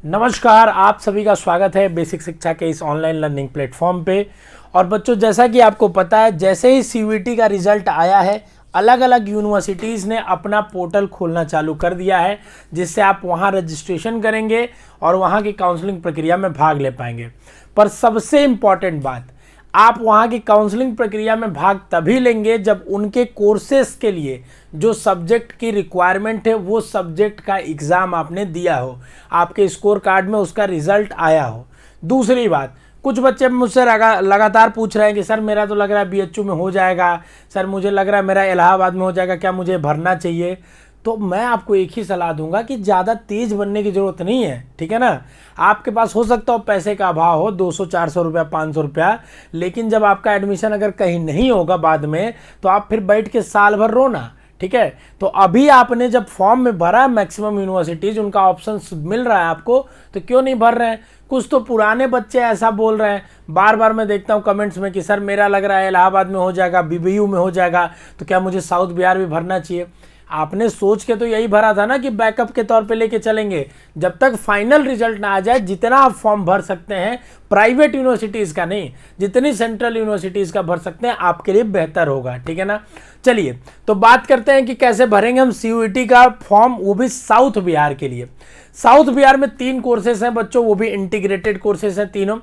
नमस्कार, आप सभी का स्वागत है बेसिक शिक्षा के इस ऑनलाइन लर्निंग प्लेटफॉर्म पे। और बच्चों, जैसा कि आपको पता है, जैसे ही सीयूईटी का रिजल्ट आया है, अलग अलग यूनिवर्सिटीज़ ने अपना पोर्टल खोलना चालू कर दिया है, जिससे आप वहां रजिस्ट्रेशन करेंगे और वहां की काउंसलिंग प्रक्रिया में भाग ले पाएंगे। पर सबसे इम्पॉर्टेंट बात, आप वहाँ की काउंसलिंग प्रक्रिया में भाग तभी लेंगे जब उनके कोर्सेस के लिए जो सब्जेक्ट की रिक्वायरमेंट है वो सब्जेक्ट का एग्ज़ाम आपने दिया हो, आपके स्कोर कार्ड में उसका रिजल्ट आया हो। दूसरी बात, कुछ बच्चे मुझसे लगातार पूछ रहे हैं कि सर मेरा तो लग रहा है बीएचयू में हो जाएगा, सर मुझे लग रहा है मेरा इलाहाबाद में हो जाएगा, क्या मुझे भरना चाहिए? तो मैं आपको एक ही सलाह दूंगा कि ज़्यादा तेज़ बनने की ज़रूरत नहीं है, ठीक है ना। आपके पास हो सकता हो पैसे का अभाव हो, 200-400 रुपया, 500 रुपया, लेकिन जब आपका एडमिशन अगर कहीं नहीं होगा बाद में, तो आप फिर बैठ के साल भर रोना, ठीक है। तो अभी आपने जब फॉर्म में भरा, मैक्सिमम यूनिवर्सिटीज़ उनका ऑप्शन मिल रहा है आपको, तो क्यों नहीं भर रहे हैं? कुछ तो पुराने बच्चे ऐसा बोल रहे हैं, बार बार मैं देखता हूँ कमेंट्स में कि सर मेरा लग रहा है इलाहाबाद में हो जाएगा, बीबीयू में हो जाएगा, तो क्या मुझे साउथ बिहार भी भरना चाहिए? आपने सोच के तो यही भरा था ना कि बैकअप के तौर पे लेके चलेंगे। जब तक फाइनल रिजल्ट ना आ जाए, जितना आप फॉर्म भर सकते हैं, प्राइवेट यूनिवर्सिटीज़ का नहीं, जितनी सेंट्रल यूनिवर्सिटीज़ का भर सकते हैं, आपके लिए बेहतर होगा, ठीक है ना। चलिए, तो बात करते हैं कि कैसे भरेंगे हम सीयूईटी का फॉर्म, वो भी साउथ बिहार के लिए। साउथ बिहार में 3 कोर्सेज हैं बच्चों, वो भी इंटीग्रेटेड कोर्सेज हैं तीनों।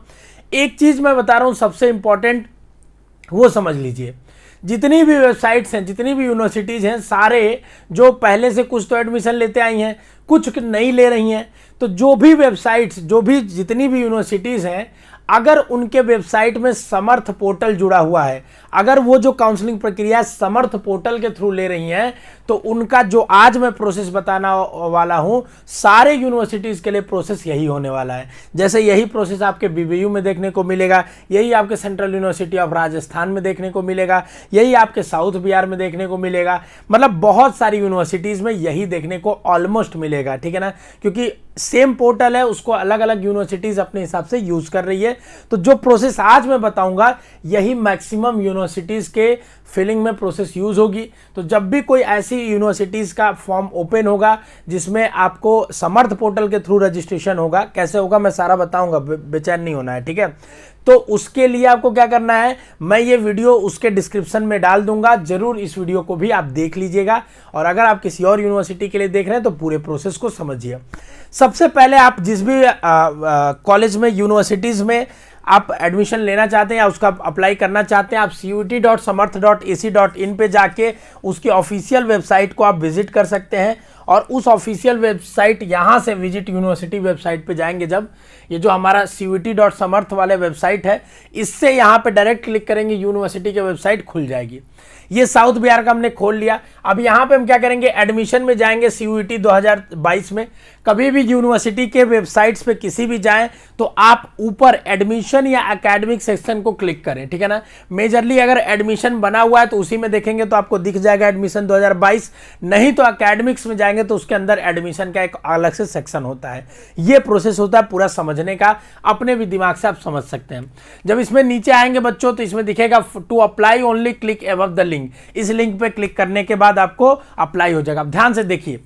एक चीज़ मैं बता रहा हूँ सबसे इंपॉर्टेंट, वो समझ लीजिए। जितनी भी वेबसाइट्स हैं, जितनी भी यूनिवर्सिटीज़ हैं, सारे जो पहले से कुछ तो एडमिशन लेते आई हैं, कुछ नहीं ले रही हैं, तो जो भी वेबसाइट्स, जितनी भी यूनिवर्सिटीज़ हैं, अगर उनके वेबसाइट में समर्थ पोर्टल जुड़ा हुआ है, अगर वो जो काउंसलिंग प्रक्रिया समर्थ पोर्टल के थ्रू ले रही हैं, तो उनका जो आज मैं प्रोसेस बताना वाला हूं, सारे यूनिवर्सिटीज़ के लिए प्रोसेस यही होने वाला है। जैसे यही प्रोसेस आपके बीबीयू में देखने को मिलेगा, यही आपके सेंट्रल यूनिवर्सिटी ऑफ राजस्थान में देखने को मिलेगा, यही आपके साउथ बिहार में देखने को मिलेगा, मतलब बहुत सारी यूनिवर्सिटीज़ में यही देखने को ऑलमोस्ट मिलेगा, ठीक है ना। क्योंकि सेम पोर्टल है, उसको अलग अलग यूनिवर्सिटीज़ अपने हिसाब से यूज़ कर रही है। तो जो प्रोसेस आज मैं बताऊंगा, यही मैक्सिमम यूनिवर्सिटीज़ के फिलिंग में प्रोसेस यूज़ होगी। तो जब भी कोई ऐसी यूनिवर्सिटीज़ का फॉर्म ओपन होगा जिसमें आपको समर्थ पोर्टल के थ्रू रजिस्ट्रेशन होगा, कैसे होगा मैं सारा बताऊंगा, बेचैन नहीं होना है, ठीक है। तो उसके लिए आपको क्या करना है, मैं ये वीडियो उसके डिस्क्रिप्शन में डाल दूंगा, जरूर इस वीडियो को भी आप देख लीजिएगा। और अगर आप किसी और यूनिवर्सिटी के लिए देख रहे हैं तो पूरे प्रोसेस को समझिए। सबसे पहले आप जिस भी कॉलेज में, यूनिवर्सिटीज़ में आप एडमिशन लेना चाहते हैं या उसका अप्लाई करना चाहते हैं, आप cuet.samarth.ac.in पे जाके उसकी ऑफिशियल वेबसाइट को आप विजिट कर सकते हैं। और उस ऑफिशियल वेबसाइट, यहाँ से विजिट यूनिवर्सिटी वेबसाइट पे जाएंगे जब, ये जो हमारा cuet.samarth वाले वेबसाइट है, इससे यहाँ पे डायरेक्ट क्लिक करेंगे, यूनिवर्सिटी की वेबसाइट खुल जाएगी। ये साउथ बिहार का हमने खोल लिया। अब यहाँ पे हम क्या करेंगे, एडमिशन में जाएंगे सीयूईटी 2022 में। कभी भी यूनिवर्सिटी के वेबसाइट्स पे किसी भी जाएं तो आप ऊपर एडमिशन या एकेडमिक सेक्शन को क्लिक करें, ठीक है ना। मेजरली अगर एडमिशन बना हुआ है तो उसी में देखेंगे तो आपको दिख जाएगा एडमिशन 2022, नहीं तो एकेडमिक्स में जाएंगे तो उसके अंदर एडमिशन का एक अलग से सेक्शन होता है। ये प्रोसेस होता है पूरा समझने का, अपने भी दिमाग से आप समझ सकते हैं। जब इसमें नीचे आएंगे बच्चों तो इसमें दिखेगा to apply only click above the link. इस लिंक पे क्लिक करने के बाद आपको अप्लाई हो जाएगा। ध्यान से देखिए,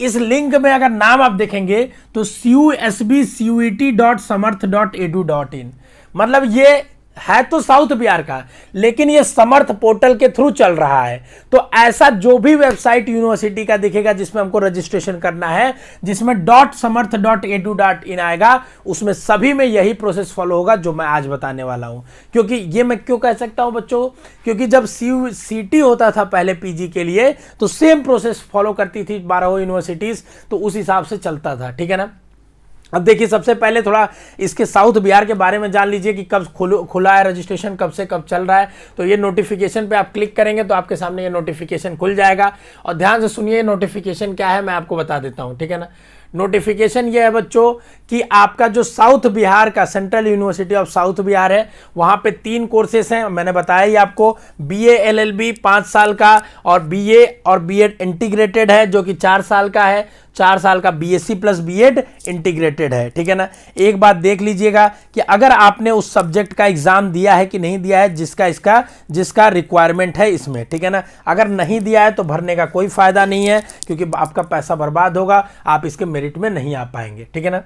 इस लिंक में अगर नाम आप देखेंगे तो CUSB.CUET.samarth.edu.in, मतलब ये है तो साउथ बिहार का, लेकिन ये समर्थ पोर्टल के थ्रू चल रहा है। तो ऐसा जो भी वेबसाइट यूनिवर्सिटी का दिखेगा जिसमें हमको रजिस्ट्रेशन करना है, जिसमें .samarth.edu.in आएगा, उसमें सभी में यही प्रोसेस फॉलो होगा जो मैं आज बताने वाला हूं। क्योंकि ये मैं क्यों कह सकता हूं बच्चों, क्योंकि जब सीटी होता था पहले पीजी के लिए, तो सेम प्रोसेस फॉलो करती थी 12 यूनिवर्सिटीज, तो उस हिसाब से चलता था, ठीक है ना। अब देखिए, सबसे पहले थोड़ा इसके साउथ बिहार के बारे में जान लीजिए कि कब खुला है रजिस्ट्रेशन, कब से कब चल रहा है। तो ये नोटिफिकेशन पे आप क्लिक करेंगे तो आपके सामने ये नोटिफिकेशन खुल जाएगा। और ध्यान से सुनिए, नोटिफिकेशन क्या है मैं आपको बता देता हूँ, ठीक है ना। नोटिफिकेशन ये है बच्चों कि आपका जो साउथ बिहार का central university of south Bihar है, वहाँ पे 3 कोर्सेस हैं, मैंने बताया ही आपको। BA LLB 5 साल का, और BA और BEd इंटीग्रेटेड है जो कि 4 साल का है। 4 साल का BSc प्लस BEd इंटीग्रेटेड है, ठीक है ना। एक बात देख लीजिएगा कि अगर आपने उस सब्जेक्ट का एग्जाम दिया है कि नहीं दिया है, जिसका रिक्वायरमेंट है इसमें, ठीक है ना। अगर नहीं दिया है तो भरने का कोई फायदा नहीं है, क्योंकि आपका पैसा बर्बाद होगा, आप इसके मेरिट में नहीं आ पाएंगे, ठीक है ना।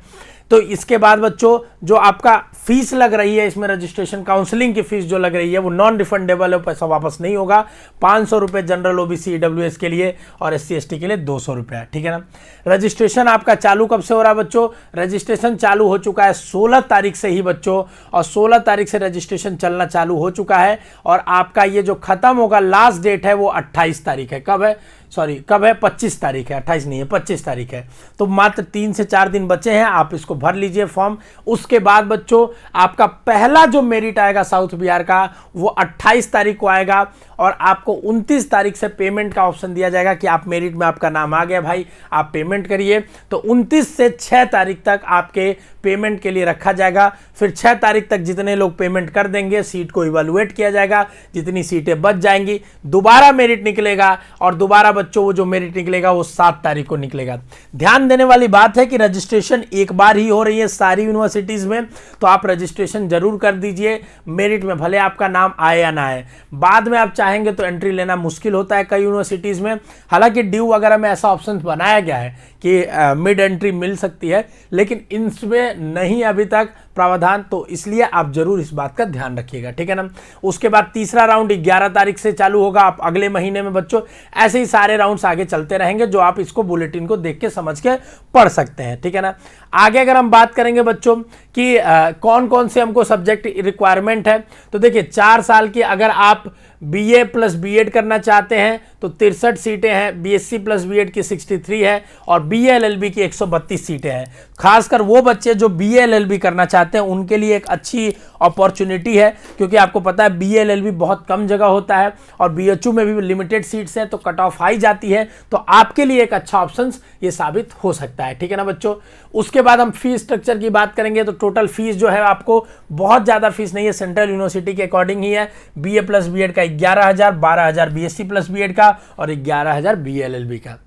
तो इसके बाद बच्चों जो आपका फीस लग रही है इसमें, रजिस्ट्रेशन काउंसलिंग की फीस जो लग रही है वो नॉन रिफंडेबल है, पैसा वापस नहीं होगा। 500 रुपये जनरल ओबीसी ईडब्ल्यूएस के लिए और एससी एसटी के लिए 200 रुपये, ठीक है ना। रजिस्ट्रेशन आपका चालू कब से हो रहा है बच्चों? रजिस्ट्रेशन चालू हो चुका है 16 तारीख से ही बच्चों, और 16 तारीख से रजिस्ट्रेशन चलना चालू हो चुका है। और आपका ये जो खत्म होगा लास्ट डेट है वो 28 तारीख है। कब है? सॉरी कब है? 25 तारीख है, 28 नहीं है, 25 तारीख है। तो मात्र 3 से 4 दिन बचे हैं, आप इसको भर लीजिए फॉर्म। उसके बाद बच्चों आपका पहला जो मेरिट आएगा साउथ बिहार का वो 28 तारीख को आएगा, और आपको 29 तारीख से पेमेंट का ऑप्शन दिया जाएगा कि आप मेरिट में आपका नाम आ गया भाई, आप पेमेंट करिए। तो 29 से 6 तारीख तक आपके पेमेंट के लिए रखा जाएगा। फिर 6 तारीख तक जितने लोग पेमेंट कर देंगे सीट को इवैल्यूएट किया जाएगा, जितनी सीटें बच जाएंगी दोबारा मेरिट निकलेगा, और दोबारा बच्चों वो जो मेरिट निकलेगा वो 7 तारीख को निकलेगा। ध्यान देने वाली बात है कि रजिस्ट्रेशन एक बार ही हो रही है सारी यूनिवर्सिटीज़ में, तो आप रजिस्ट्रेशन जरूर कर दीजिए। मेरिट में भले आपका नाम आए या ना आए, बाद में आप चाहेंगे तो एंट्री लेना मुश्किल होता है कई यूनिवर्सिटीज़ में। हालांकि ड्यू वगैरह में ऐसा ऑप्शन बनाया गया है कि मिड एंट्री मिल सकती है, लेकिन इनमें नहीं अभी तक प्रावधान, तो इसलिए आप जरूर इस बात का ध्यान रखिएगा, ठीक है ना। उसके बाद तीसरा राउंड 11 तारीख से चालू होगा, आप अगले महीने में बच्चों। ऐसे ही सारे राउंड्स आगे चलते रहेंगे, जो आप इसको बुलेटिन को देख के समझ के पढ़ सकते हैं, ठीक है ना। आगे अगर हम बात करेंगे बच्चों कि कौन कौन से हमको सब्जेक्ट रिक्वायरमेंट है, तो देखिए 4 साल की अगर आप बीए प्लस बीएड करना चाहते हैं तो 63 सीटें हैं, बीएससी प्लस बीएड की 63 है, और बीए एलएलबी की 132 सीटें हैं। खासकर वो बच्चे जो बीए एलएलबी करना चाहते हैं उनके लिए एक अच्छी अपॉर्चुनिटी है, क्योंकि आपको पता है बीए एलएलबी बहुत कम जगह होता है, और बीएचयू में भी लिमिटेड सीट्स हैं, तो कट ऑफ हाई जाती है। तो आपके लिए एक अच्छा ऑप्शन ये साबित हो सकता है, ठीक है ना बच्चों। उसके बाद हम फीस स्ट्रक्चर की बात करेंगे, तो टोटल फीस जो है आपको बहुत ज़्यादा फीस नहीं है, सेंट्रल यूनिवर्सिटी के अकॉर्डिंग ही है। बीए प्लस बीएड का 11,000, 12,000 बीएससी प्लस बीएड का, और 11,000 बीए एलएलबी का।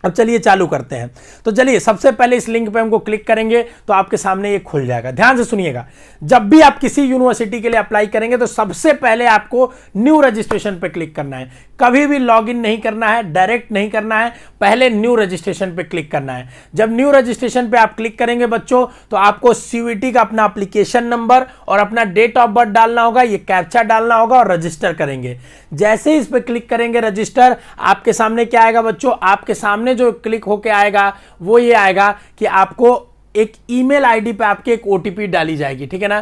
अब चलिए चालू करते हैं। तो चलिए सबसे पहले इस लिंक पे हमको क्लिक करेंगे तो आपके सामने ये खुल जाएगा। ध्यान से सुनिएगा, जब भी आप किसी यूनिवर्सिटी के लिए अप्लाई करेंगे तो सबसे पहले आपको न्यू रजिस्ट्रेशन पे क्लिक करना है। कभी भी लॉगिन नहीं करना है, डायरेक्ट नहीं करना है, पहले न्यू रजिस्ट्रेशन पे क्लिक करना है। जब न्यू रजिस्ट्रेशन पे आप क्लिक करेंगे बच्चों, तो आपको सीयूईटी का अपना एप्लीकेशन नंबर और अपना डेट ऑफ बर्थ डालना होगा, ये कैप्चा डालना होगा और रजिस्टर करेंगे। जैसे ही इस पे क्लिक करेंगे रजिस्टर, आपके सामने क्या आएगा बच्चों? आपके सामने जो क्लिक होके आएगा वो ये आएगा कि आपको एक ईमेल आईडी पे आपके एक ओटीपी डाली जाएगी, ठीक है ना।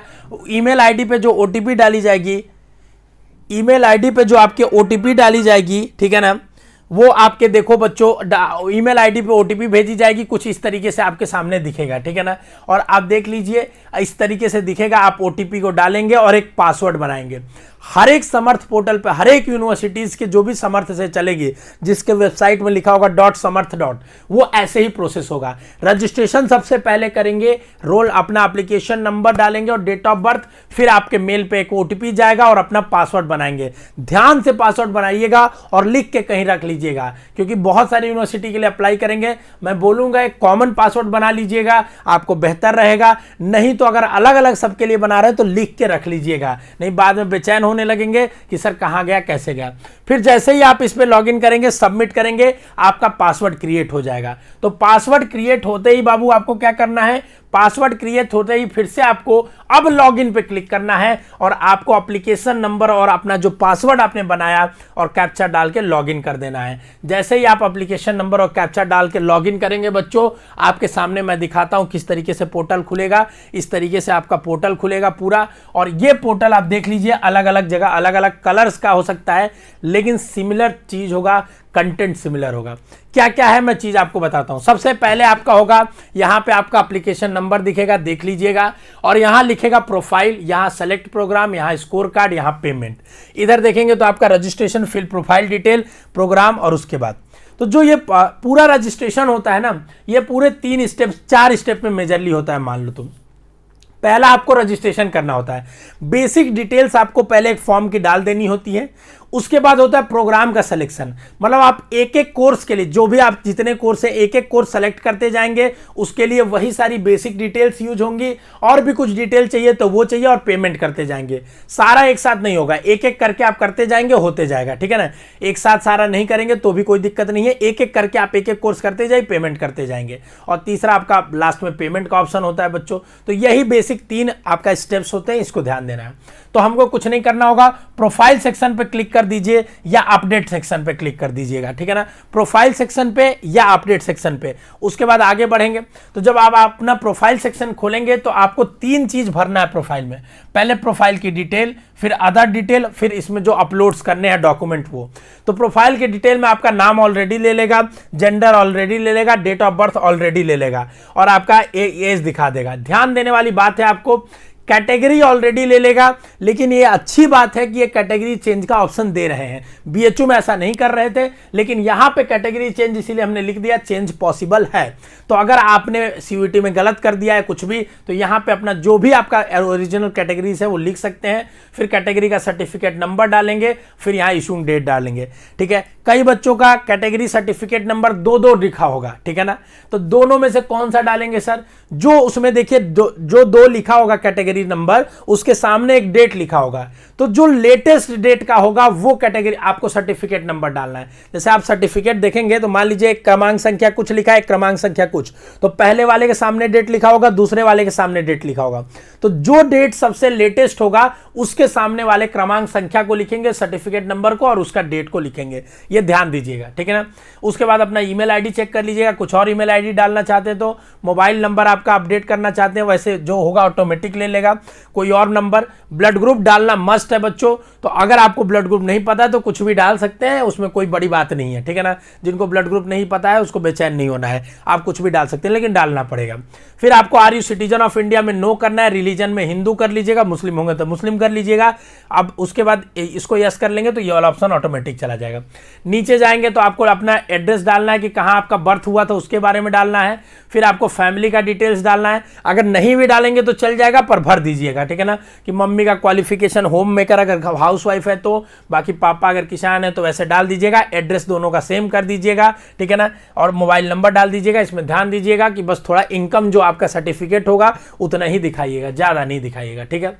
ईमेल आईडी पे जो ओटीपी डाली जाएगी, ईमेल आईडी पे जो आपके ओटीपी डाली जाएगी, ठीक है ना, वो आपके देखो बच्चों ईमेल आईडी पे ओटीपी भेजी जाएगी, कुछ इस तरीके से आपके सामने दिखेगा, ठीक है ना। और आप देख लीजिए इस तरीके से दिखेगा, आप ओटीपी को डालेंगे और एक पासवर्ड बनाएंगे। हर एक समर्थ पोर्टल पे, हर एक यूनिवर्सिटीज के जो भी समर्थ से चलेगी, जिसके वेबसाइट में लिखा होगा .समर्थ. वो ऐसे ही प्रोसेस होगा। रजिस्ट्रेशन सबसे पहले करेंगे, रोल अपना एप्लीकेशन नंबर डालेंगे और डेट ऑफ बर्थ, फिर आपके मेल पे एक ओटीपी जाएगा और अपना पासवर्ड बनाएंगे। ध्यान से पासवर्ड बनाइएगा और लिख के कहीं रख लीजिएगा, क्योंकि बहुत सारी यूनिवर्सिटी के लिए अप्लाई करेंगे। मैं बोलूंगा एक कॉमन पासवर्ड बना लीजिएगा, आपको बेहतर रहेगा। नहीं तो अगर अलग अलग सबके लिए बना रहे हैं तो लिख के रख लीजिएगा, नहीं बाद में बेचैन होने लगेंगे कि सर कहां गया, कैसे गया। फिर जैसे ही आप इस पे लॉगिन करेंगे, सबमिट करेंगे, आपका पासवर्ड क्रिएट हो जाएगा। तो पासवर्ड क्रिएट होते ही बाबू आपको क्या करना है? पासवर्ड क्रिएट होते ही फिर से आपको अब लॉगिन पे क्लिक करना है और आपको एप्लीकेशन नंबर और अपना जो पासवर्ड आपने बनाया और कैप्चा डाल के लॉगिन कर देना है। जैसे ही आप एप्लीकेशन नंबर और कैप्चा डाल के लॉगिन करेंगे बच्चों, आपके सामने मैं दिखाता हूं किस तरीके से पोर्टल खुलेगा। इस तरीके से आपका पोर्टल खुलेगा पूरा, और ये पोर्टल आप देख लीजिए अलग अलग जगह अलग अलग कलर्स का हो सकता है, लेकिन सिमिलर चीज होगा, कंटेंट सिमिलर होगा। क्या क्या है मैं चीज आपको बताता हूं। सबसे पहले आपका होगा यहां पे आपका एप्लीकेशन नंबर दिखेगा, देख लीजिएगा, और यहां लिखेगा प्रोफाइल, यहां सेलेक्ट प्रोग्राम, यहां स्कोर कार्ड, यहां पेमेंट। इधर देखेंगे तो आपका registration, fill profile detail, programme, और उसके बाद तो जो ये पूरा रजिस्ट्रेशन होता है ना, ये पूरे 3 स्टेप 4 स्टेप में मेजरली होता है। मान लो तुम पहला आपको रजिस्ट्रेशन करना होता है। बेसिक डिटेल्स आपको पहले एक फॉर्म की डाल देनी होती है। उसके बाद होता है प्रोग्राम का सिलेक्शन, मतलब आप एक एक कोर्स के लिए जो भी आप जितने कोर्स है एक एक कोर्स सेलेक्ट करते जाएंगे, उसके लिए वही सारी बेसिक डिटेल्स यूज होंगी, और भी कुछ डिटेल चाहिए तो वो चाहिए, और पेमेंट करते जाएंगे। सारा एक साथ नहीं होगा, एक एक करके आप करते जाएंगे, होते जाएगा, ठीक है ना। एक साथ सारा नहीं करेंगे तो भी कोई दिक्कत नहीं है, एक एक करके आप एक एक कोर्स करते जाइए, पेमेंट करते जाएंगे। और तीसरा आपका लास्ट में पेमेंट का ऑप्शन होता है बच्चों। तो यही बेसिक 3 आपका स्टेप्स होते हैं, इसको ध्यान देना है। तो हमको कुछ नहीं करना होगा, प्रोफाइल सेक्शन पे क्लिक कर दीजिए या अपडेट सेक्शन पे क्लिक कर दीजिएगा, ठीक है ना। प्रोफाइल सेक्शन पे या अपडेट सेक्शन पे, उसके बाद आगे बढ़ेंगे। तो जब आप अपना प्रोफाइल सेक्शन खोलेंगे तो आपको 3 चीज भरना है प्रोफाइल में। पहले प्रोफाइल की डिटेल, फिर अदर डिटेल, फिर इसमें जो अपलोड्स करने हैं डॉक्यूमेंट वो। तो प्रोफाइल के डिटेल में आपका नाम ऑलरेडी ले लेगा, जेंडर ऑलरेडी ले लेगा, डेट ऑफ बर्थ ऑलरेडी ले लेगा, और आपका एज दिखा देगा। ध्यान देने वाली बात है, आपको कैटेगरी ऑलरेडी ले लेगा, लेकिन ये अच्छी बात है कि ये कैटेगरी चेंज का ऑप्शन दे रहे हैं। बीएचयू में ऐसा नहीं कर रहे थे, लेकिन यहां पे कैटेगरी चेंज इसीलिए हमने लिख दिया, चेंज पॉसिबल है। तो अगर आपने सीयूईटी में गलत कर दिया है कुछ भी, तो यहां पे अपना जो भी आपका ओरिजिनल कैटेगरीज है वो लिख सकते हैं, फिर कैटेगरी का सर्टिफिकेट नंबर डालेंगे, फिर यहाँ इशूइंग डेट डालेंगे, ठीक है। कई बच्चों का कैटेगरी सर्टिफिकेट नंबर 2 लिखा होगा, ठीक है ना। तो दोनों में से कौन सा डालेंगे सर? जो उसमें देखिए जो 2 लिखा होगा कैटेगरी नंबर, उसके सामने एक डेट लिखा होगा, तो जो लेटेस्ट डेट का होगा वो कैटेगरी आपको सर्टिफिकेट नंबर डालना है। जैसे आप सर्टिफिकेट देखेंगे तो मान लीजिए क्रमांक संख्या कुछ लिखा है, क्रमांक संख्या कुछ, तो पहले वाले के सामने डेट लिखा होगा, दूसरे वाले के सामने डेट लिखा होगा। तो जो डेट सबसे लेटेस्ट होगा उसके सामने वाले क्रमांक संख्या को लिखेंगे, सर्टिफिकेट नंबर को, और उसका डेट को लिखेंगे। ये ध्यान दीजिएगा, ठीक है ना। उसके बाद अपना ईमेल आईडी चेक कर लीजिएगा, कुछ और ईमेल आईडी डालना चाहते हैं तो, मोबाइल नंबर आपका अपडेट करना चाहते हैं वैसे जो होगा ऑटोमेटिक ले लेगा, कोई और नंबर। ब्लड ग्रुप डालना मस्ट है बच्चों, तो अगर आपको ब्लड ग्रुप नहीं पता तो कुछ भी डाल सकते हैं, उसमें कोई बड़ी बात नहीं है, ठीक है ना। जिनको ब्लड ग्रुप नहीं पता है उसको बेचैन नहीं होना है, आप कुछ भी डाल सकते हैं, लेकिन डालना पड़ेगा। फिर आपको are you citizen of India में नो करना है, रिलीजन में हिंदू कर लीजिएगा, मुस्लिम होंगे तो मुस्लिम कर लीजिएगा। अब उसके बाद इसको यस कर लेंगे तो ये वाला ऑप्शन ऑटोमेटिक चला जाएगा। नीचे जाएंगे तो आपको अपना एड्रेस डालना है कि कहाँ आपका बर्थ हुआ था उसके बारे में डालना है, फिर आपको फैमिली का डिटेल्स डालना है। अगर नहीं भी डालेंगे तो चल जाएगा, पर भर दीजिएगा, ठीक है ना। कि मम्मी का क्वालिफिकेशन होम मेकर अगर हाउस वाइफ है तो, बाकी पापा अगर किसान है तो वैसे डाल दीजिएगा। एड्रेस दोनों का सेम कर दीजिएगा, ठीक है ना। और मोबाइल नंबर डाल दीजिएगा। इसमें ध्यान दीजिएगा कि बस थोड़ा इनकम जो आपका सर्टिफिकेट होगा उतना ही दिखाइएगा, ज़्यादा नहीं दिखाइएगा, ठीक है।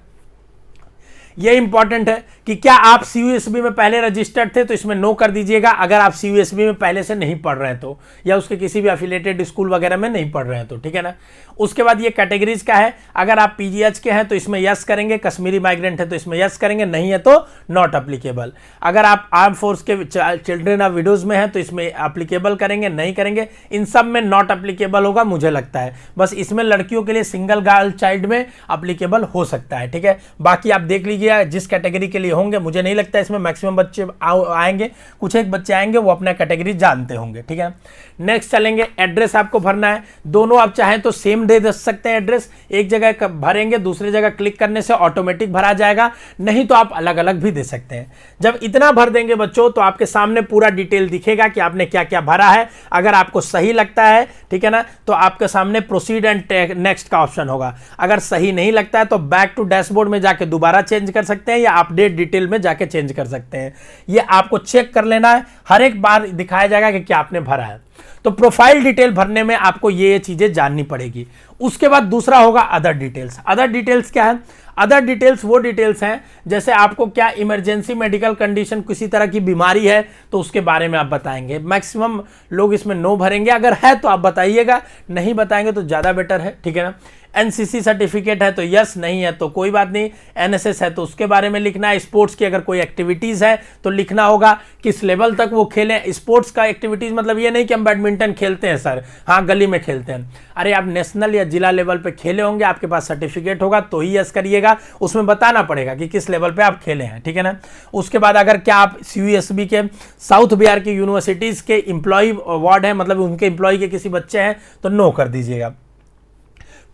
ये इंपॉर्टेंट है कि क्या आप सीयूएसबी में पहले रजिस्टर्ड थे तो इसमें नो कर दीजिएगा, अगर आप सीयूएसबी में पहले से नहीं पढ़ रहे हैं तो, या उसके किसी भी एफिलिएटेड स्कूल वगैरह में नहीं पढ़ रहे हैं तो, ठीक है ना। उसके बाद ये कैटेगरीज का है, अगर आप पीजीएच के हैं तो इसमें यस करेंगे, कश्मीरी माइग्रेंट है तो इसमें यस करेंगे, नहीं है तो नॉट अप्लीकेबल। अगर आप आर्म फोर्स के चिल्ड्रन ऑफ विडोज में हैं तो इसमें अप्लीकेबल करेंगे, नहीं करेंगे। इन सब में नॉट अप्लीकेबल होगा मुझे लगता है, बस इसमें लड़कियों के लिए सिंगल गर्ल चाइल्ड में अप्लीकेबल हो सकता है, ठीक है। बाकी आप देख लीजिए जिस कैटेगरी के लिए होंगे, मुझे नहीं लगता इसमें मैक्सिमम बच्चे आएंगे, कुछ एक बच्चे आएंगे वो अपना कैटेगरी जानते होंगे, ठीक है। नेक्स्ट चलेंगे, एड्रेस आपको भरना है। दोनों आप चाहें तो सेम दे सकते हैं एड्रेस, एक जगह भरेंगे दूसरी जगह क्लिक करने से ऑटोमेटिक भरा जाएगा, नहीं तो आप अलग अलग भी दे सकते हैं। जब इतना भर देंगे बच्चों तो आपके सामने पूरा डिटेल दिखेगा कि आपने क्या क्या भरा है। अगर आपको सही लगता है, ठीक है ना, तो आपके सामने प्रोसीड एंड नेक्स्ट का ऑप्शन होगा। अगर सही नहीं लगता है तो बैक टू डैशबोर्ड में जाके दोबारा चेंज कर सकते हैं, या अपडेट डिटेल में जाके चेंज कर सकते हैं। ये आपको चेक कर लेना है, हर एक बार दिखाया जाएगा कि क्या आपने भरा है। तो प्रोफाइल डिटेल भरने में आपको ये चीजें जाननी पड़ेगी। उसके बाद दूसरा होगा अदर डिटेल्स। अदर डिटेल्स क्या है? अदर डिटेल्स वो डिटेल्स हैं जैसे आपको क्या इमरजेंसी मेडिकल कंडीशन, किसी तरह की बीमारी है तो उसके बारे में आप बताएंगे। मैक्सिमम लोग इसमें नो भरेंगे, अगर है तो आप बताइएगा, नहीं बताएंगे तो ज़्यादा बेटर है, ठीक है ना। एनसीसी सर्टिफिकेट है तो यस, नहीं है तो कोई बात नहीं। एनएसएस है तो उसके बारे में लिखना है। स्पोर्ट्स की अगर कोई एक्टिविटीज़ है तो लिखना होगा किस लेवल तक वो खेलें। स्पोर्ट्स का एक्टिविटीज़ मतलब ये नहीं कि हम बैडमिंटन खेलते हैं सर, हाँ गली में खेलते हैं। अरे आप नेशनल या जिला लेवल पे खेले होंगे, आपके पास सर्टिफिकेट होगा तो ही यस करिएगा, उसमें बताना पड़ेगा कि किस लेवल पे आप खेले हैं, ठीक है ना। उसके बाद अगर क्या आप सीयूएसबी के साउथ बिहार की यूनिवर्सिटीज़ के एम्प्लॉय वार्ड है, मतलब उनके एम्प्लॉय के किसी बच्चे हैं तो नो कर दीजिएगा।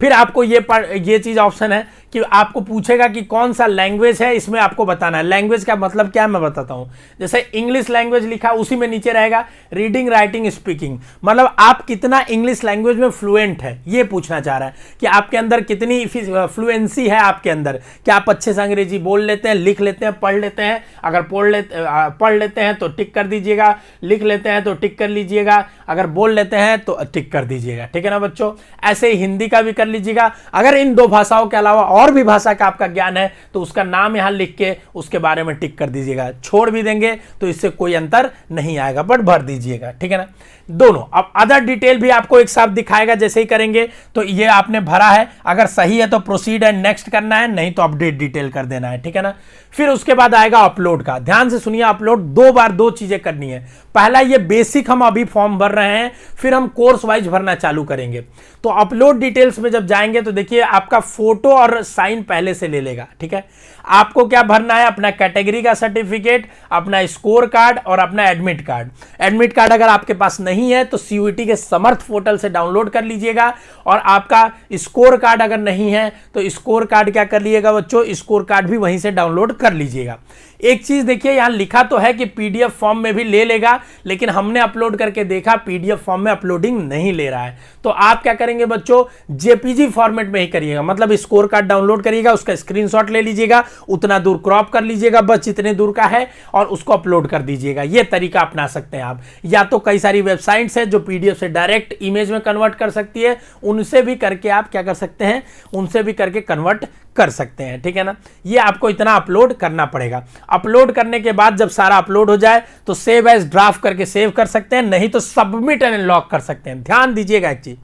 फिर आपको ये चीज़ ऑप्शन है कि आपको पूछेगा कि कौन सा लैंग्वेज है, इसमें आपको बताना है। लैंग्वेज का मतलब क्या है मैं बताता हूं। जैसे इंग्लिश लैंग्वेज लिखा, उसी में नीचे रहेगा रीडिंग राइटिंग स्पीकिंग, मतलब आप कितना इंग्लिश लैंग्वेज में फ्लुएंट है, ये पूछना चाह रहा है कि आपके अंदर कितनी फ्लुएंसी है आपके अंदर, क्या आप अच्छे से अंग्रेजी बोल लेते हैं, लिख लेते हैं, पढ़ लेते हैं। अगर पढ़ लेते हैं तो टिक कर दीजिएगा, लिख लेते हैं तो टिक कर लीजिएगा, अगर बोल लेते हैं तो टिक कर दीजिएगा। ठीक है ना बच्चों। ऐसे ही हिंदी का भी कर लीजिएगा। अगर इन दो भाषाओं के अलावा और भी भाषा का आपका ज्ञान है तो उसका नाम यहां लिख के उसके बारे में टिक कर दीजिएगा। छोड़ भी देंगे तो इससे कोई अंतर नहीं आएगा, बट भर दीजिएगा। ठीक है ना दोनों। अब अदर डिटेल भी आपको एक साथ दिखाएगा, जैसे ही करेंगे तो ये आपने भरा है, अगर सही है तो प्रोसीड एंड नेक्स्ट करना है, नहीं तो अपडेट डिटेल कर देना है। ठीक है ना। फिर उसके बाद आएगा अपलोड का। ध्यान से सुनिए, अपलोड दो बार दो चीजें करनी है। पहला ये बेसिक हम अभी फॉर्म भर रहे हैं, फिर हम कोर्स वाइज भरना चालू करेंगे। तो अपलोड डिटेल्स में जब जाएंगे तो देखिए आपका फोटो और साइन पहले से ले लेगा। ठीक है। आपको क्या भरना है, अपना कैटेगरी का सर्टिफिकेट, अपना स्कोर कार्ड और अपना एडमिट कार्ड। एडमिट कार्ड अगर आपके पास नहीं है तो सीयूईटी के समर्थ पोर्टल से डाउनलोड कर लीजिएगा, और आपका स्कोर कार्ड अगर नहीं है तो स्कोर कार्ड क्या कर लीजिएगा बच्चों, स्कोर कार्ड भी वहीं से डाउनलोड कर लीजिएगा। एक चीज देखिए, यहां लिखा तो है कि पीडीएफ फॉर्म में भी ले लेगा, लेकिन हमने अपलोड करके देखा पीडीएफ फॉर्म में अपलोडिंग नहीं ले रहा है। तो आप क्या करेंगे बच्चों, जेपीजी फॉर्मेट में ही करिएगा, मतलब स्कोर कार्ड डाउनलोड करिएगा, उसका स्क्रीनशॉट ले लीजिएगा, उतना दूर क्रॉप कर लीजिएगा, बस जितने दूर का है, और उसको अपलोड कर दीजिएगा। यह तरीका अपना सकते हैं आप। या तो कई सारी वेबसाइट्स है जो पीडीएफ से डायरेक्ट इमेज में कन्वर्ट कर सकती है, उनसे भी करके आप क्या कर सकते हैं, उनसे भी करके कन्वर्ट कर सकते हैं। ठीक है ना। ये आपको इतना अपलोड करना पड़ेगा। अपलोड करने के बाद जब सारा अपलोड हो जाए तो सेव एज ड्राफ्ट करके सेव कर सकते हैं, नहीं तो सबमिट एंड लॉक कर सकते हैं। ध्यान दीजिएगा एक चीज,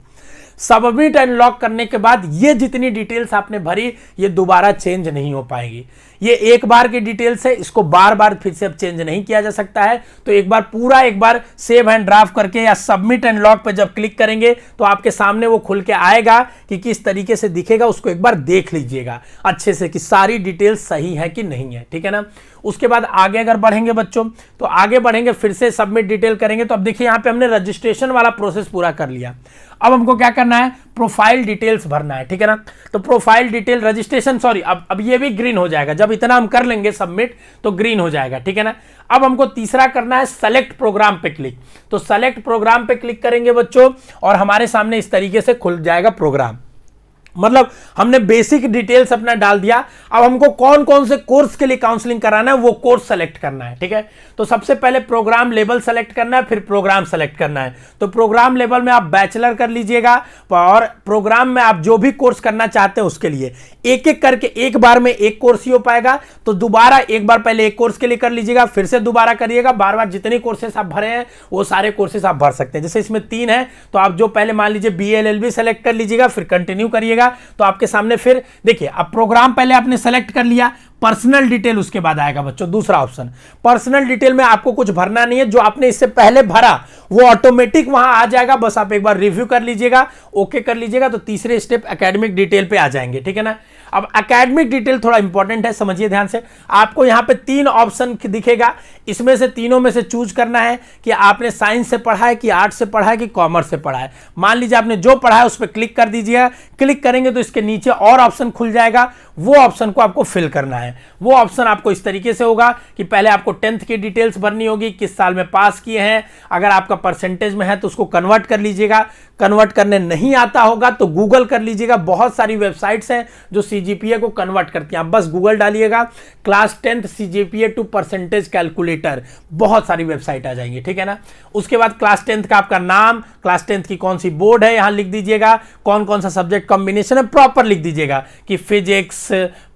सबमिट एंड लॉक करने के बाद ये जितनी डिटेल्स आपने भरी ये दोबारा चेंज नहीं हो पाएगी। ये एक बार की डिटेल्स है, इसको बार बार फिर से अब चेंज नहीं किया जा सकता है। तो एक बार सेव एंड ड्राफ्ट करके या सबमिट एंड लॉक पे जब क्लिक करेंगे तो आपके सामने वो खुल के आएगा कि किस तरीके से दिखेगा, उसको एक बार देख लीजिएगा अच्छे से कि सारी डिटेल्स सही है कि नहीं है। ठीक है ना। उसके बाद आगे अगर बढ़ेंगे बच्चों, तो आगे बढ़ेंगे, फिर से सबमिट डिटेल करेंगे। तो अब देखिए यहाँ पे हमने रजिस्ट्रेशन वाला प्रोसेस पूरा कर लिया। अब हमको क्या करना है, प्रोफाइल डिटेल्स भरना है। ठीक है ना। तो प्रोफाइल डिटेल रजिस्ट्रेशन, सॉरी, अब ये भी ग्रीन हो जाएगा। जब इतना हम कर लेंगे सबमिट तो ग्रीन हो जाएगा। ठीक है ना। अब हमको तीसरा करना है सेलेक्ट प्रोग्राम पे क्लिक। तो सेलेक्ट प्रोग्राम पे क्लिक करेंगे बच्चों, और हमारे सामने इस तरीके से खुल जाएगा प्रोग्राम। मतलब हमने बेसिक डिटेल्स अपना डाल दिया। अब हमको कौन कौन से कोर्स के लिए काउंसलिंग कराना है वो कोर्स सेलेक्ट करना है। ठीक है। तो सबसे पहले प्रोग्राम लेवल सेलेक्ट करना है, फिर प्रोग्राम सेलेक्ट करना है। तो प्रोग्राम लेवल में आप बैचलर कर लीजिएगा, और प्रोग्राम में आप जो भी कोर्स करना चाहते हैं उसके लिए एक एक करके एक बार में एक कोर्स ही हो पाएगा। तो दोबारा एक बार पहले एक कोर्स के लिए कर लीजिएगा, फिर से दोबारा करिएगा। बार बार जितने कोर्सेस आप भरे हैं वो सारे कोर्सेस आप भर सकते हैं। जैसे इसमें 3 है तो आप जो पहले मान लीजिए BA-LLB सेलेक्ट कर लीजिएगा, फिर कंटिन्यू करिएगा। तो आपके सामने फिर देखिए, अब प्रोग्राम पहले आपने सेलेक्ट कर लिया, पर्सनल डिटेल उसके बाद आएगा बच्चों दूसरा ऑप्शन। पर्सनल डिटेल में आपको कुछ भरना नहीं है, जो आपने इससे पहले भरा वो ऑटोमेटिक वहां आ जाएगा, बस आप एक बार रिव्यू कर लीजिएगा, ओके कर लीजिएगा। तो तीसरे स्टेप एकेडमिक डिटेल पे आ जाएंगे। ठीक है ना। अब एकेडमिक डिटेल थोड़ा इंपॉर्टेंट है, समझिए ध्यान से। आपको यहां पे 3 ऑप्शन दिखेगा, इसमें से तीनों में से चूज करना है कि आपने साइंस से पढ़ा है कि आर्ट्स से पढ़ा है कि कॉमर्स से पढ़ा है। मान लीजिए आपने जो पढ़ा है उस पर क्लिक कर दीजिएगा। क्लिक करेंगे तो इसके नीचे और ऑप्शन खुल जाएगा, वो ऑप्शन को आपको फिल करना है। वो ऑप्शन आपको इस तरीके से होगा कि पहले आपको 10th की डिटेल्स भरनी होगी, किस साल में पास किए हैं, अगर आपका परसेंटेज में है तो उसको कन्वर्ट कर लीजिएगा। कन्वर्ट करने नहीं आता होगा तो गूगल कर लीजिएगा, बहुत सारी वेबसाइट्स हैं जो सीजीपीए को कन्वर्ट करती हैं। आप बस गूगल डालिएगा class 10th CGPA to percentage calculator, बहुत सारी वेबसाइट आ जाएंगी। ठीक है ना। उसके बाद क्लास 10th का आपका नाम, क्लास 10th की कौन सी बोर्ड है यहां लिख दीजिएगा, कौन कौन सा सब्जेक्ट कॉम्बिनेशन है प्रॉपर लिख दीजिएगा कि फिजिक्स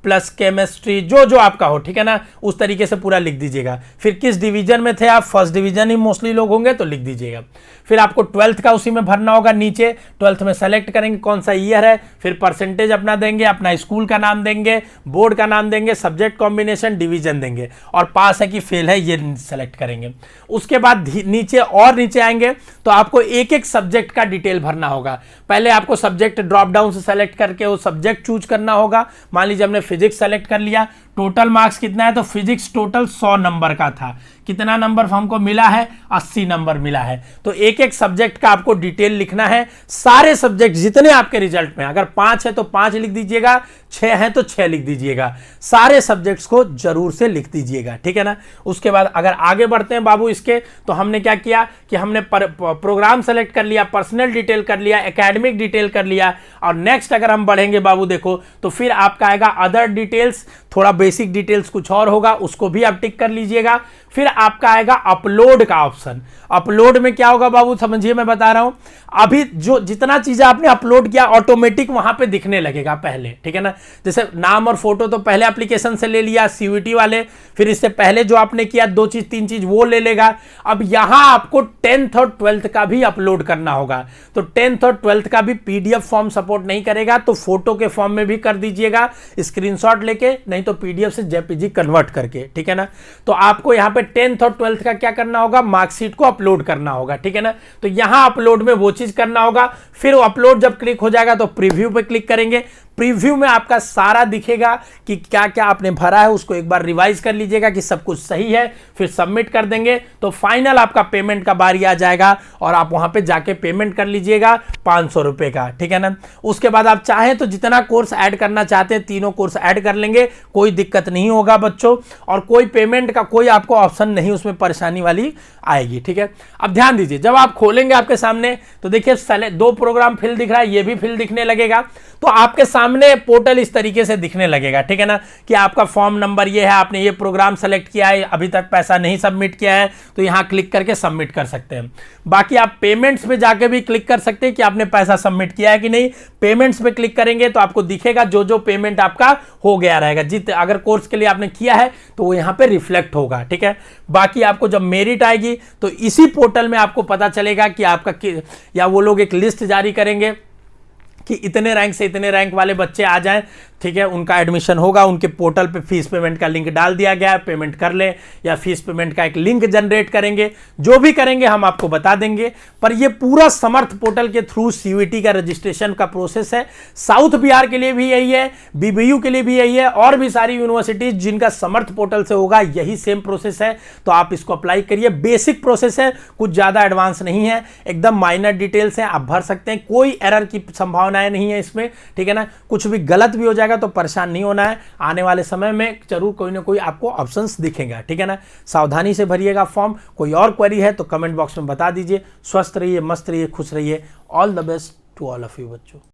प्लस केमिस्ट्री जो आपका हो। ठीक है ना। उस तरीके से पूरा लिख दीजिएगा। फिर किस डिवीजन में थे आप, फर्स्ट डिवीजन ही मोस्टली लोग होंगे तो लिख दीजिएगा। फिर आपको 12th का उसी में भरना होगा, नीचे 12th में सेलेक्ट करेंगे कौन सा ईयर है, फिर परसेंटेज अपना देंगे, अपना स्कूल का नाम देंगे, बोर्ड का नाम देंगे, सब्जेक्ट कॉम्बिनेशन, डिवीजन देंगे, और पास है कि फेल है ये सेलेक्ट करेंगे। उसके बाद नीचे और नीचे आएंगे तो आपको एक एक सब्जेक्ट का डिटेल भरना होगा। पहले आपको सब्जेक्ट ड्रॉप डाउन से सेलेक्ट करके वो सब्जेक्ट चूज करना होगा। मान लीजिए हमने फिजिक्स सेलेक्ट कर लिया, टोटल मार्क्स कितना है, तो फिजिक्स टोटल 100 नंबर का था, कितना नंबर हमको मिला है, 80 नंबर मिला है। तो एक एक सब्जेक्ट का आपको डिटेल लिखना है, सारे सब्जेक्ट जितने आपके रिजल्ट में, अगर 5 है तो 5 लिख दीजिएगा, 6 है तो 6 लिख दीजिएगा, सारे सब्जेक्ट्स को जरूर से लिख दीजिएगा, ठीक है ना। उसके बाद अगर आगे बढ़ते हैं बाबू इसके, तो हमने क्या किया कि हमने प्रोग्राम सेलेक्ट कर लिया, पर्सनल डिटेल कर लिया, एकेडमिक डिटेल कर लिया, और नेक्स्ट अगर हम बढ़ेंगे बाबू देखो तो फिर आपका आएगा अदर डिटेल्स, थोड़ा बेसिक डिटेल्स कुछ और होगा, उसको भी आप टिक कर लीजिएगा। फिर आपका आएगा अपलोड का ऑप्शन। अपलोड में क्या होगा बाबू समझिए, मैं बता रहा हूं, अभी जो जितना चीजें आपने अपलोड किया ऑटोमेटिक वहां पे दिखने लगेगा पहले, ठीक है ना। जैसे नाम और फोटो तो पहले एप्लीकेशन से ले लिया सीयूईटी वाले, फिर इससे पहले जो आपने किया 2 चीज 3 चीज वो ले लेगा। अब यहां आपको 10th और 12th का भी अपलोड करना होगा, तो 10th और 12th का भी पीडीएफ फॉर्म सपोर्ट नहीं करेगा, तो फोटो के फॉर्म में भी कर दीजिएगा स्क्रीनशॉट लेके, नहीं तो पीडीएफ से जेपीजी कन्वर्ट करके, ठीक है ना। तो आपको यहां पे 10th और 12th का क्या करना होगा, मार्कशीट को अपलोड करना होगा, ठीक है ना। तो यहां अपलोड में वो चीज करना होगा। फिर अपलोड जब क्लिक हो जाएगा तो प्रीव्यू पे क्लिक करेंगे, प्रीव्यू में आपका सारा दिखेगा कि क्या क्या आपने भरा है, उसको एक बार रिवाइज कर लीजिएगा कि सब कुछ सही है, फिर सबमिट कर देंगे तो फाइनल आपका पेमेंट का बारी आ जाएगा और आप वहां पे जाके पेमेंट कर लीजिएगा 500 रुपए का, ठीक है ना। उसके बाद आप चाहें तो जितना कोर्स ऐड करना चाहते हैं तीनों कोर्स ऐड कर लेंगे, कोई दिक्कत नहीं होगा बच्चों, और कोई पेमेंट का कोई आपको ऑप्शन नहीं उसमें परेशानी वाली आएगी, ठीक है। अब ध्यान दीजिए, जब आप खोलेंगे आपके सामने तो देखिए 2 प्रोग्राम फिल दिख रहा है, ये भी फिल दिखने लगेगा, तो आपके सामने पोर्टल इस तरीके से दिखने लगेगा, ठीक है ना, कि आपका फॉर्म नंबर ये है, आपने ये प्रोग्राम सेलेक्ट किया है, अभी तक पैसा नहीं सबमिट किया है, तो यहां क्लिक करके सबमिट कर सकते हैं। बाकी आप पेमेंट्स पे जाके भी क्लिक कर सकते हैं कि आपने पैसा सबमिट किया है कि नहीं। पेमेंट्स पे क्लिक करेंगे तो आपको दिखेगा जो जो पेमेंट आपका हो गया रहेगा, अगर कोर्स के लिए आपने किया है तो वो यहां पे रिफ्लेक्ट होगा, ठीक है। बाकी आपको जब मेरिट आएगी तो इसी पोर्टल में आपको पता चलेगा कि आपका, या वो लोग एक लिस्ट जारी करेंगे कि इतने रैंक से इतने रैंक वाले बच्चे आ जाएं, ठीक है, उनका एडमिशन होगा, उनके पोर्टल पे फीस पेमेंट का लिंक डाल दिया गया है, पेमेंट कर ले, या फीस पेमेंट का एक लिंक जनरेट करेंगे, जो भी करेंगे हम आपको बता देंगे। पर ये पूरा समर्थ पोर्टल के थ्रू सीयूईटी का रजिस्ट्रेशन का प्रोसेस है। साउथ बिहार के लिए भी यही है, बीबीयू के लिए भी यही है, और भी सारी यूनिवर्सिटीज जिनका समर्थ पोर्टल से होगा यही सेम प्रोसेस है, तो आप इसको अप्लाई करिए। बेसिक प्रोसेस है, कुछ ज्यादा एडवांस नहीं है, एकदम माइनर डिटेल्स हैं, आप भर सकते हैं, कोई एरर की संभावनाएं नहीं है इसमें, ठीक है ना। कुछ भी गलत भी हो जाएगा तो परेशान नहीं होना है, आने वाले समय में जरूर कोई ना कोई आपको ऑप्शंस दिखेगा, ठीक है ना। सावधानी से भरिएगा फॉर्म। कोई और क्वेरी है तो कमेंट बॉक्स में बता दीजिए। स्वस्थ रहिए, मस्त रहिए, खुश रहिए। All the best to all of you बच्चों।